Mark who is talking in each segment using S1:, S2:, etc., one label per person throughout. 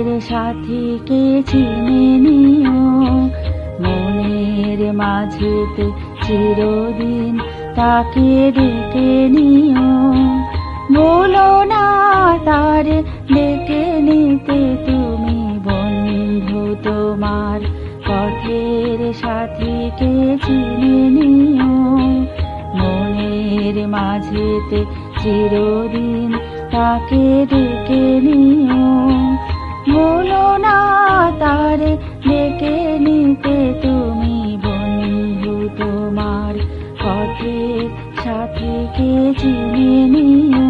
S1: পথের সাথীকে চিনে নিও, মনের মাঝেতে চিরদিন তাকে ডেকে নিও। বলো না তারে ডেকে নিতে তুমি বন্ধু তোমার পথের সাথীকে চিনে নিও, মনের মাঝেতে চিরদিন তাকে ডেকে নিও। বলো না তারে ডেকে নিতে তুমি বন্ধু তোমার পথের সাথীকে চিনে নিও।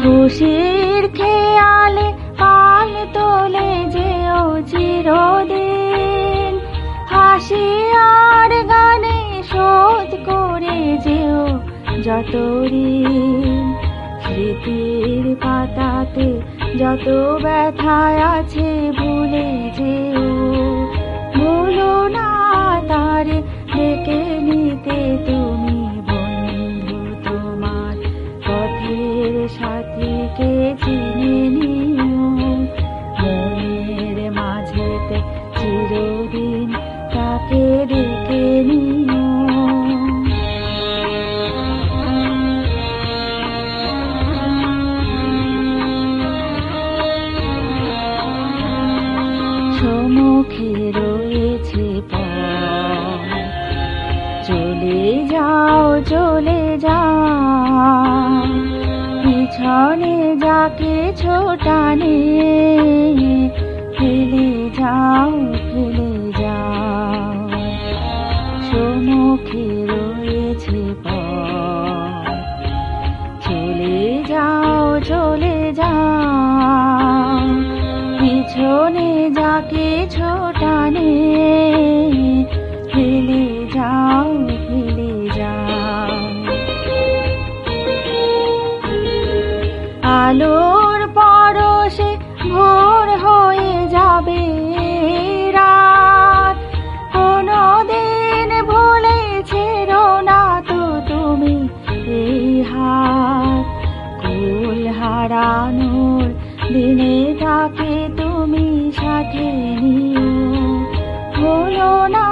S1: খুশির খেয়ালে পাল তোলে যেও চিরদিন, হাসি আর গানে শোধ করে যেও যত ঋণ। স্মৃতির পাতাতে যত ব্যথায় আছে ভুলে যেও, ভুলো না তারে ডেকে নিতে তুমি বন্ধু তোমার পথের সাথীকে চিনে নিও, মনের মাঝেতে চিরদিন তাকে ডেকে নিও। সম্মুখে রয়েছে পথ, চলে যাও চলে যাও, পিছনে যাকে ছোটানে ফেলে যাও ফেলে যাও। সম্মুখে রয়েছে পথ, চলে যাও চলে যাও, পিছনে যাকে ছোটানে ফেলে যাও ফেলে যাও। আলোর পরশে ভোর হয়ে যাবে রাত, কোনদিন ভুলেছেন না তো তুমি এই হাত। কুল হারানোর দিনে তাকে তুমি সাথে নিও, ভুলো না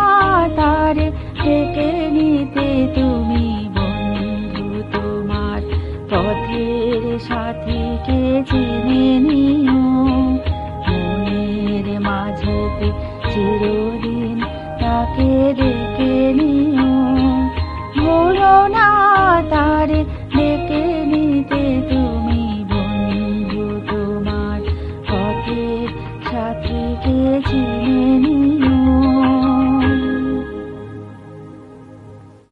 S1: তারে ডেকে নিতে তুমি বন্ধু তোমার পথের সাথীকে চিনে নিও, মনের মাঝেতে চিরদিন তাকে ডেকে নিও। ভুলো না তারে ডেকে নিতে তুমি বন্ধু তোমার পথের সাথীকে চিনে নিও।